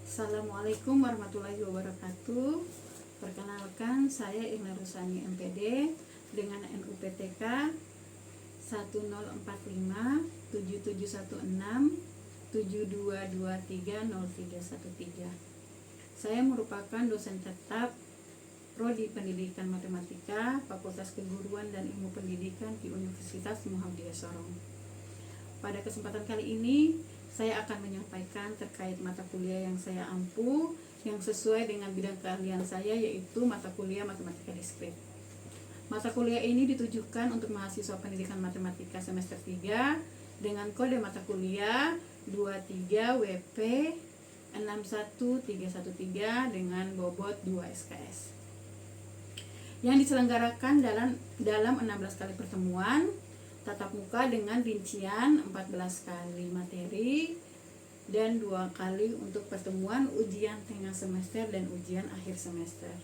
Assalamualaikum warahmatullahi wabarakatuh. Perkenalkan, saya Irna Rusani MPD dengan NUPTK 1045 7716 7223 0313. Saya merupakan dosen tetap Prodi Pendidikan Matematika Fakultas Keguruan dan Ilmu Pendidikan di Universitas Muhammadiyah Sorong. Pada kesempatan kali ini saya akan menyampaikan terkait mata kuliah yang saya ampu yang sesuai dengan bidang keahlian saya, yaitu mata kuliah Matematika Diskrit. Mata kuliah ini ditujukan untuk mahasiswa pendidikan matematika semester 3 dengan kode mata kuliah 23 WP 61313 dengan bobot 2 SKS. Yang diselenggarakan dalam 16 kali pertemuan tatap muka dengan rincian 14 kali materi dan 2 kali untuk pertemuan ujian tengah semester dan ujian akhir semester.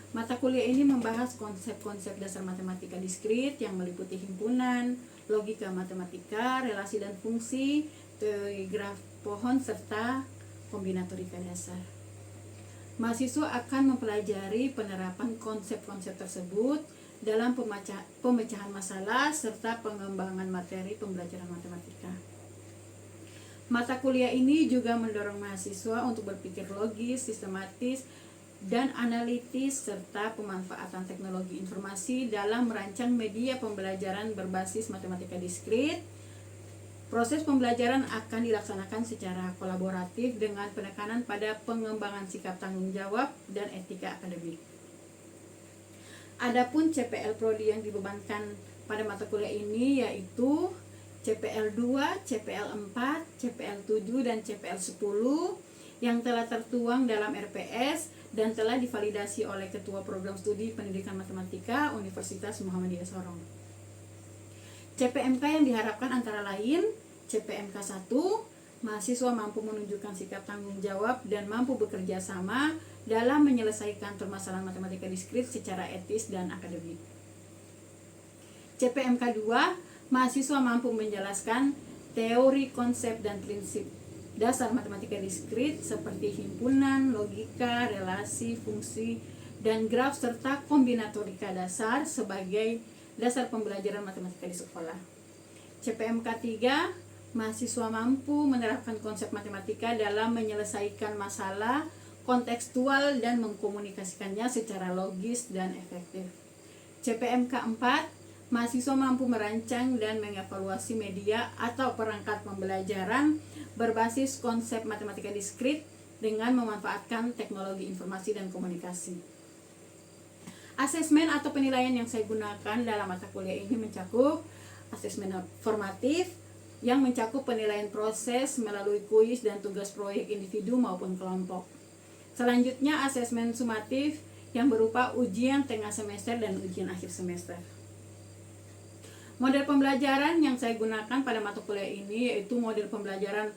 Mata kuliah ini membahas konsep-konsep dasar matematika diskrit yang meliputi himpunan, logika matematika, relasi dan fungsi, teori graf pohon, serta kombinatorika dasar. Mahasiswa akan mempelajari penerapan konsep-konsep tersebut dalam pemecahan masalah serta pengembangan materi pembelajaran matematika. Mata kuliah ini juga mendorong mahasiswa untuk berpikir logis, sistematis, dan analitis serta pemanfaatan teknologi informasi dalam merancang media pembelajaran berbasis matematika diskrit. Proses pembelajaran akan dilaksanakan secara kolaboratif dengan penekanan pada pengembangan sikap tanggung jawab dan etika akademik. Adapun CPL Prodi yang dibebankan pada mata kuliah ini yaitu CPL 2, CPL 4, CPL 7, dan CPL 10 yang telah tertuang dalam RPS dan telah divalidasi oleh Ketua Program Studi Pendidikan Matematika Universitas Muhammadiyah Sorong. CPMK yang diharapkan antara lain CPMK 1, mahasiswa mampu menunjukkan sikap tanggung jawab dan mampu bekerja sama dalam menyelesaikan permasalahan matematika diskrit secara etis dan akademik. CPMK 2, mahasiswa mampu menjelaskan teori, konsep, dan prinsip dasar matematika diskrit seperti himpunan, logika, relasi, fungsi, dan graf serta kombinatorika dasar sebagai dasar pembelajaran matematika di sekolah. CPMK 3, mahasiswa mampu menerapkan konsep matematika dalam menyelesaikan masalah kontekstual dan mengkomunikasikannya secara logis dan efektif. CPMK 4, mahasiswa mampu merancang dan mengevaluasi media atau perangkat pembelajaran berbasis konsep matematika diskrit dengan memanfaatkan teknologi informasi dan komunikasi. Asesmen atau penilaian yang saya gunakan dalam mata kuliah ini mencakup asesmen formatif yang mencakup penilaian proses melalui kuis dan tugas proyek individu maupun kelompok. Selanjutnya asesmen sumatif yang berupa ujian tengah semester dan ujian akhir semester. Model pembelajaran yang saya gunakan pada mata kuliah ini yaitu model pembelajaran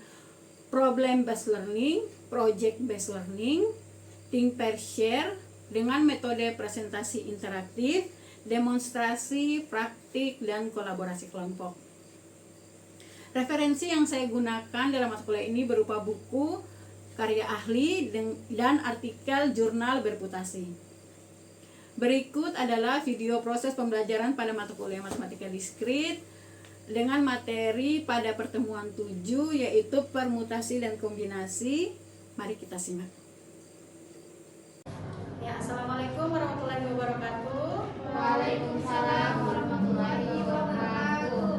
problem based learning, project based learning, think pair share dengan metode presentasi interaktif, demonstrasi, praktik, dan kolaborasi kelompok. Referensi yang saya gunakan dalam mata kuliah ini berupa buku, karya ahli, dan artikel jurnal berputasi. Berikut adalah video proses pembelajaran pada mata kuliah matematika diskrit dengan materi pada pertemuan 7 yaitu permutasi dan kombinasi. Mari kita simak. Ya, Assalamualaikum warahmatullahi wabarakatuh. Waalaikumsalam warahmatullahi wabarakatuh.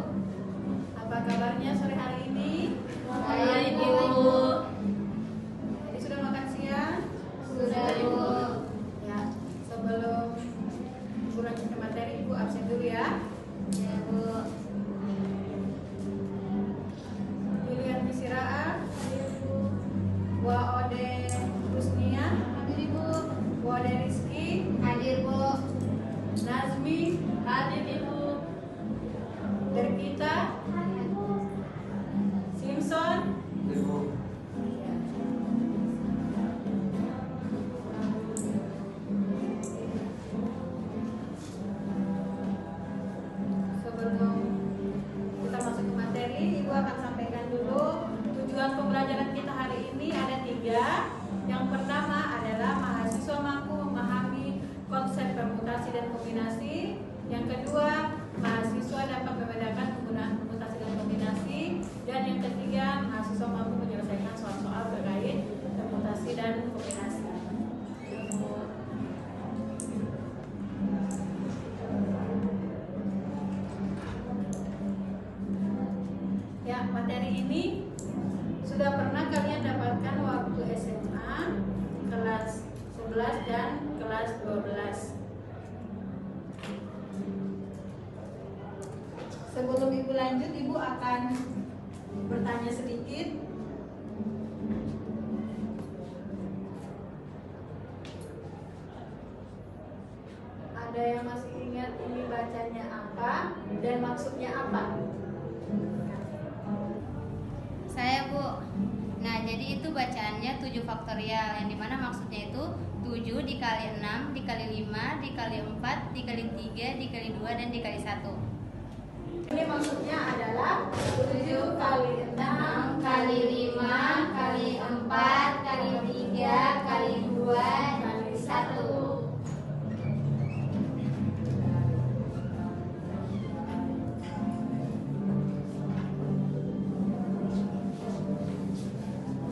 Apa kabarnya sore hari ini? Baik, Ibu. Jadi sudah makan siang? Sudah, Ibu. Ya, sebelum kurang ke materi Ibu absen dulu ya. Ya, Bu. Julian Misiraah, Waode Rusnia, Hadir, Ibu. Waode Rizky, Hadir, Bu. Nazmi, Hadir. 3. Yang pertama adalah mahasiswa mampu memahami konsep permutasi dan kombinasi. Yang kedua, mahasiswa dapat membedakan penggunaan permutasi dan kombinasi. Dan yang ketiga, mahasiswa mampu menyelesaikan soal-soal terkait permutasi dan kombinasi. Ya, materi ini sudah pernah kalian dapatkan waktu SMA kelas 11 dan kelas 12. Sebelum Ibu lanjut, Ibu akan bertanya sedikit. Ada yang masih ingat ini bacanya apa dan maksudnya apa? Saya, Bu. Nah, jadi itu bacaannya 7 faktorial, yang dimana maksudnya itu 7 dikali 6 dikali 5 dikali 4 dikali 3 dikali 2 dan dikali 1. Ini maksudnya adalah 7 kali 6 kali 5 kali 4 kali 3 kali 2 kali 1.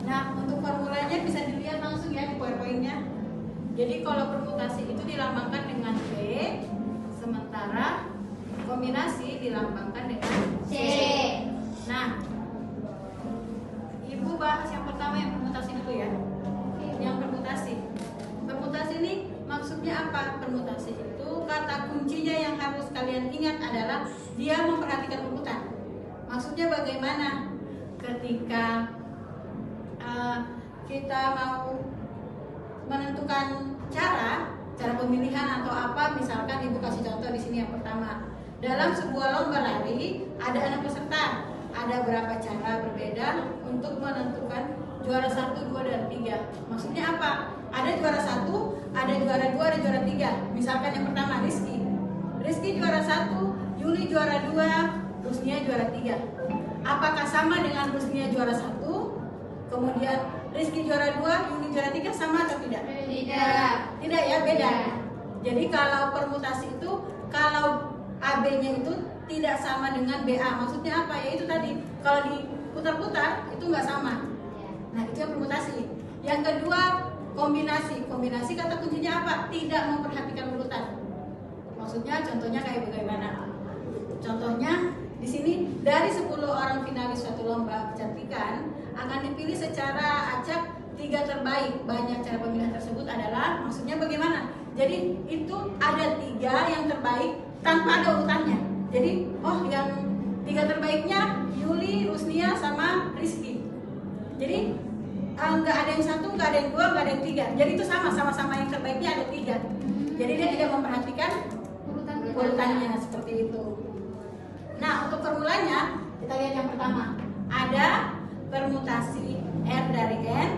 Nah, untuk formulanya bisa dilihat langsung ya di PowerPoint-nya. Jadi kalau permutasi itu dilambangkan dengan B, sementara kombinasi dilambangkan dengan C. Nah, Ibu bahas yang pertama yang permutasi dulu ya. Yang permutasi. Permutasi ini maksudnya apa? Permutasi itu kata kuncinya yang harus kalian ingat adalah dia memperhatikan urutan. Maksudnya bagaimana? Ketika kita mau menentukan cara pemilihan atau apa, misalkan Ibu kasih contoh di sini yang pertama. Dalam sebuah lomba lari ada 6 peserta, ada berapa cara berbeda untuk menentukan juara 1, 2, dan 3. Maksudnya apa? Ada juara 1, ada juara 2, ada juara 3. Misalkan yang pertama Rizky juara 1, Yuli juara 2, Rusnia juara 3. Apakah sama dengan Rusnia juara 1? Kemudian Rizky juara 2, Yuli juara 3, sama atau tidak? Tidak. Tidak ya, beda. Jadi kalau permutasi itu, kalau AB-nya itu tidak sama dengan BA. Maksudnya apa? Ya itu tadi, kalau diputar-putar itu nggak sama. Nah, itu yang permutasi. Yang kedua, kombinasi. Kombinasi kata kuncinya apa? Tidak memperhatikan urutan. Maksudnya contohnya kayak bagaimana? Contohnya di sini dari 10 orang finalis suatu lomba kecantikan akan dipilih secara acak 3 terbaik. Banyak cara pemilihan tersebut adalah maksudnya bagaimana? Jadi itu ada 3 yang terbaik tanpa ada urutannya. Jadi yang 3 terbaiknya Yuli, Rusnia, sama Rizky. Jadi nggak ada yang 1, nggak ada yang 2, nggak ada yang 3. Jadi itu sama-sama yang terbaiknya ada 3. Jadi dia tidak memperhatikan urutannya seperti itu. Nah, untuk formulanya kita lihat yang pertama. Ada permutasi R dari N.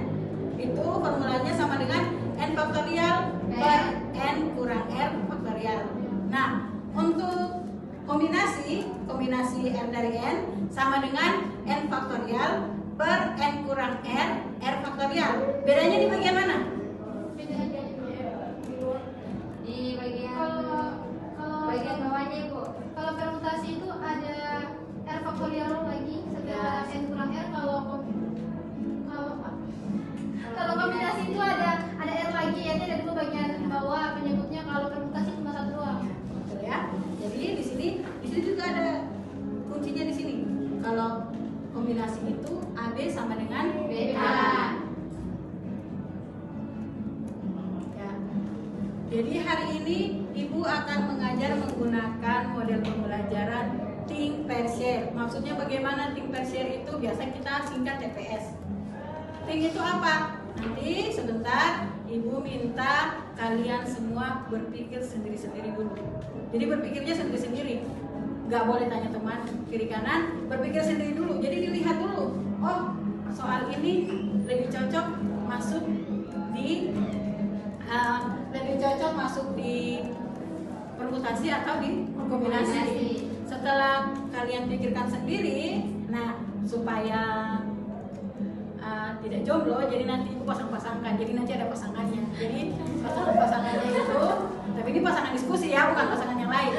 Itu formulanya sama dengan N faktorial per N kurang R faktorial. Nah, untuk kombinasi R dari N sama dengan N faktorial per N kurang R faktorial. Bedanya di bagian mana? Di bagian bagian bawahnya, Ibu. Kalau permutasi itu ada R faktorial lagi setelah N kurang R. Kalau kombinasi itu ada R lagi, ya ada dulu bagian bawah penyebutnya. Kalau permutasi cuma 1 doang. Betul ya. Jadi di sini juga ada kuncinya di sini. Kalau kombinasi itu AB sama dengan BA. Ya. Jadi hari ini Ibu akan mengajar menggunakan model pembelajaran think pair share. Maksudnya bagaimana think pair share itu? Biasa kita singkat TPS. Think itu apa? Nanti sebentar Ibu minta kalian semua berpikir sendiri-sendiri dulu. Jadi berpikirnya sendiri-sendiri. Gak boleh tanya teman kiri kanan, berpikir sendiri dulu. Jadi dilihat dulu. Oh, soal ini lebih cocok masuk di permutasi atau di kombinasi. Setelah kalian pikirkan sendiri, nah supaya tidak jomblo, jadi nanti ibu pasang-pasangkan, jadi nanti ada pasangannya. Jadi pasangannya itu, tapi ini pasangan diskusi ya, bukan pasangan yang lain.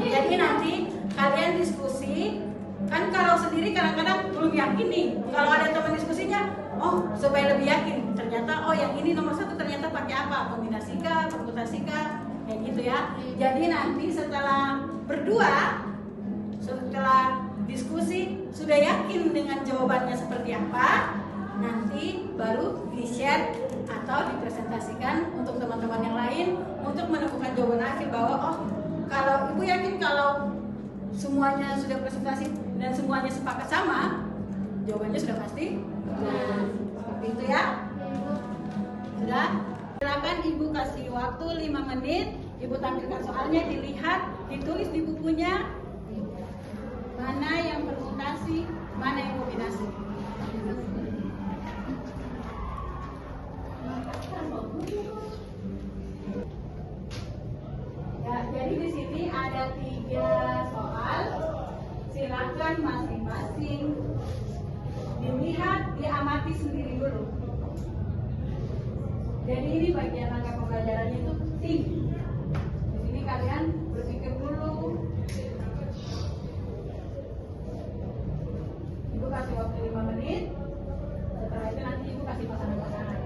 Jadi nanti kalian diskusi, kan kalau sendiri kadang-kadang belum yakin nih. Kalau ada teman diskusinya, oh supaya lebih yakin, ternyata oh yang ini nomor 1 ternyata pakai apa, kombinasi kah, permutasi kah, kayak gitu ya. Jadi nanti setelah berdua, setelah diskusi sudah yakin dengan jawabannya seperti apa, nanti baru di-share atau dipresentasikan untuk teman-teman yang lain untuk menemukan jawaban akhir bahwa oh kalau ibu yakin kalau semuanya sudah presentasi dan semuanya sepakat sama, jawabannya sudah pasti benar. Seperti itu ya. Sudah? Silakan ibu kasih waktu 5 menit, ibu tampilkan soalnya, dilihat, ditulis di bukunya mana yang permutasi, mana yang kombinasi. Ya, jadi di sini ada 3 soal. Silakan masing-masing dilihat, diamati sendiri dulu. Jadi ini bagian langkah pembelajarannya itu think. Di sini kalian berpikir dulu. Ibu kasih waktu 5 menit. Setelah itu nanti ibu kasih pasangan-pasangan.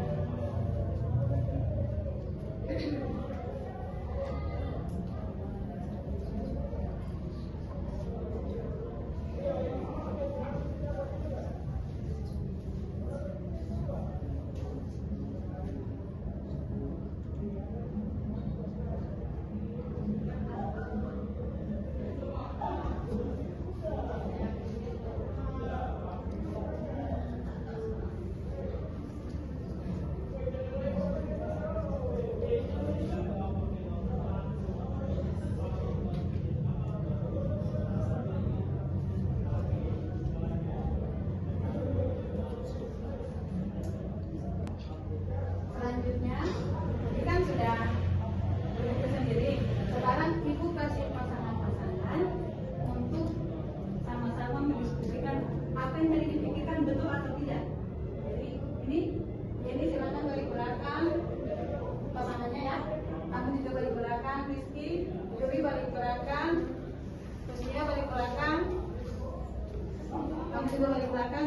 Selanjutnya, ini kan sudah berpikir sendiri. Sekarang ibu kasih pasangan-pasangan untuk sama-sama mendiskusikan apa yang tadi dipikirkan betul atau tidak. Jadi ini silakan balik belakang pasangannya ya. Kamu juga balik belakang, Rizky, Juri balik belakang, Lucia balik belakang. Kamu juga balik belakang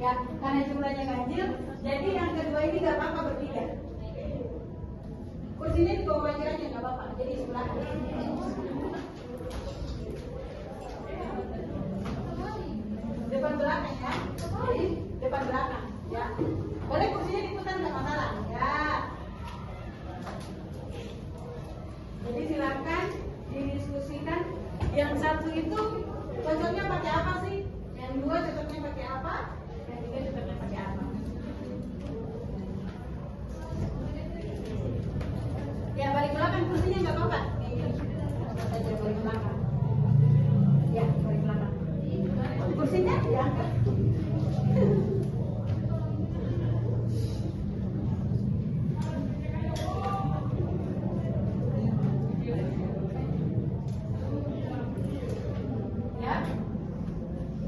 ya, karena jumlahnya ganjil, jadi yang kedua ini gak apa-apa bertiga. Kursinya di bawah aja gak apa-apa, jadi sebelah. Depan belakang ya, jadi depan belakang ya. Boleh kursinya diputar gak masalah ya. Jadi silakan didiskusikan. Yang satu itu cocoknya pakai apa sih? Yang dua cocoknya pakai apa? Yang tiga cocoknya pakai apa? Ya balik belakang kursinya nggak apa-apa. Saja balik belakang. Ya balik belakang. Kursinya diangkat.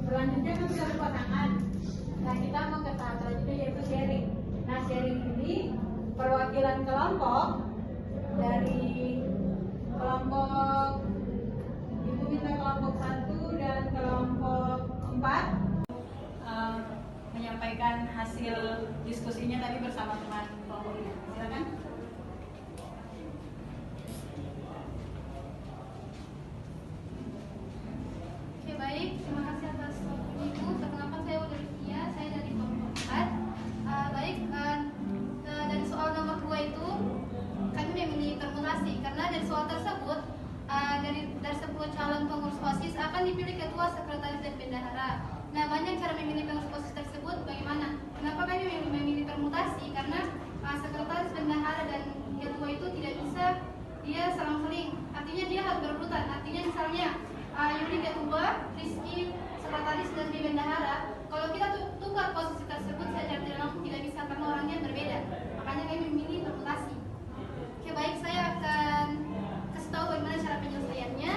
Selanjutnya kan sudah berpasangan. Nah kita mau ke tahap selanjutnya yaitu sharing. Nah sharing ini perwakilan kelompok dari kelompok ibu minta kelompok 1 dan kelompok 4 menyampaikan hasil diskusinya tadi bersama teman kelompok ini. Silakan. Oke baik, terima kasih atas waktunya Ibu. Perkenalkan saya Olivia, saya dari kelompok 4. Dari soal nomor 2 itu kami memilih permutasi karena dari soal tersebut dari 10 calon pengurus OSIS akan dipilih ketua, sekretaris dan bendahara. Nah banyak cara memilih pengurus OSIS tersebut bagaimana? Kenapa kami memilih permutasi? Karena sekretaris, bendahara dan ketua itu tidak bisa dia selang-seling. Artinya dia harus berebutan. Artinya misalnya Yuli ketua, Rizky sekretaris dan bendahara. Kalau kita tukar posisi tersebut secara tidak langsung tidak bisa karena orangnya berbeda. Makanya kami memilih permutasi. Oke baik, saya akan kasih tahu bagaimana cara penyelesaiannya.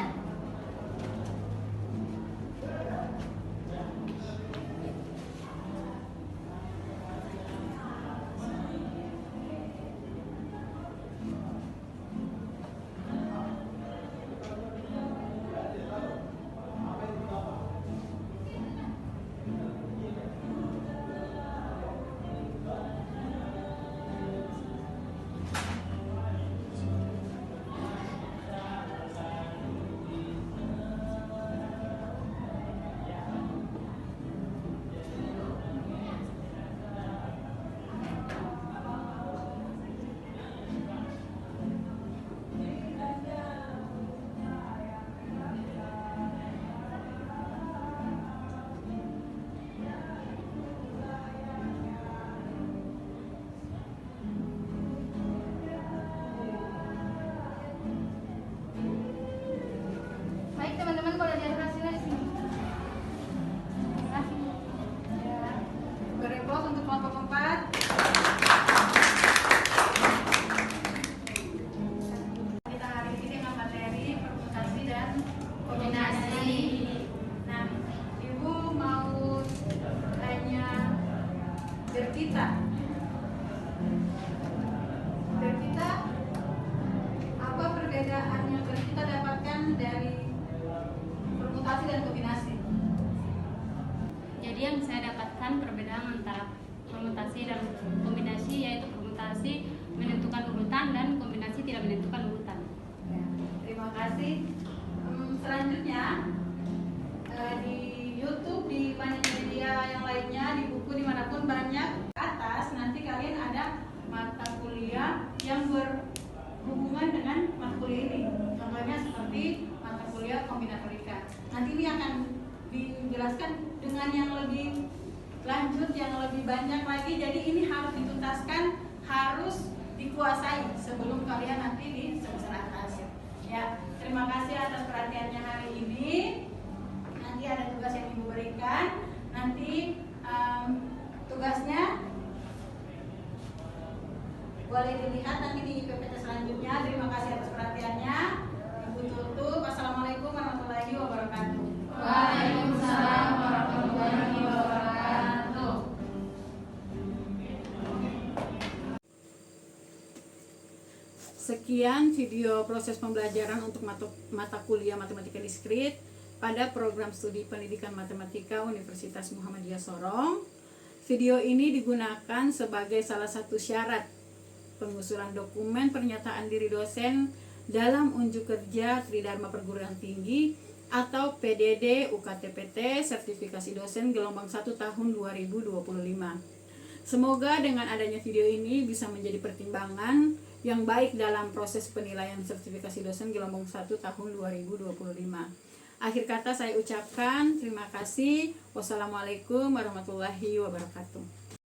Berkita. Berkita, apa perbedaan yang kita dapatkan dari permutasi dan kombinasi? Jadi yang saya dapatkan perbedaan antara permutasi dan kombinasi, yaitu permutasi menentukan urutan dan kombinasi tidak menentukan urutan. Ya, terima kasih. Selanjutnya di YouTube, di banyak media yang lainnya, di buku dimanapun banyak atas nanti kalian ada mata kuliah yang berhubungan dengan mata kuliah ini. Contohnya seperti mata kuliah kombinatorika. Nanti ini akan dijelaskan dengan yang lebih lanjut, yang lebih banyak lagi. Jadi ini harus dituntaskan, harus dikuasai sebelum kalian nanti di semester atas. Ya, terima kasih atas perhatiannya hari ini. Nanti ada tugas yang Ibu berikan. Nanti tugasnya boleh dilihat nanti di PPT selanjutnya. Terima kasih atas perhatiannya. Ibu tutup. Assalamualaikum warahmatullahi wabarakatuh. Waalaikumsalam warahmatullahi wabarakatuh. Sekian video proses pembelajaran untuk mata kuliah Matematika Diskrit pada program studi pendidikan matematika Universitas Muhammadiyah Sorong. Video ini digunakan sebagai salah satu syarat pengusulan dokumen pernyataan diri dosen dalam unjuk kerja Tridharma Perguruan Tinggi atau PDD UKTPT sertifikasi dosen gelombang 1 tahun 2025. Semoga dengan adanya video ini bisa menjadi pertimbangan yang baik dalam proses penilaian sertifikasi dosen gelombang 1 tahun 2025. Akhir kata saya ucapkan terima kasih. Wassalamualaikum warahmatullahi wabarakatuh.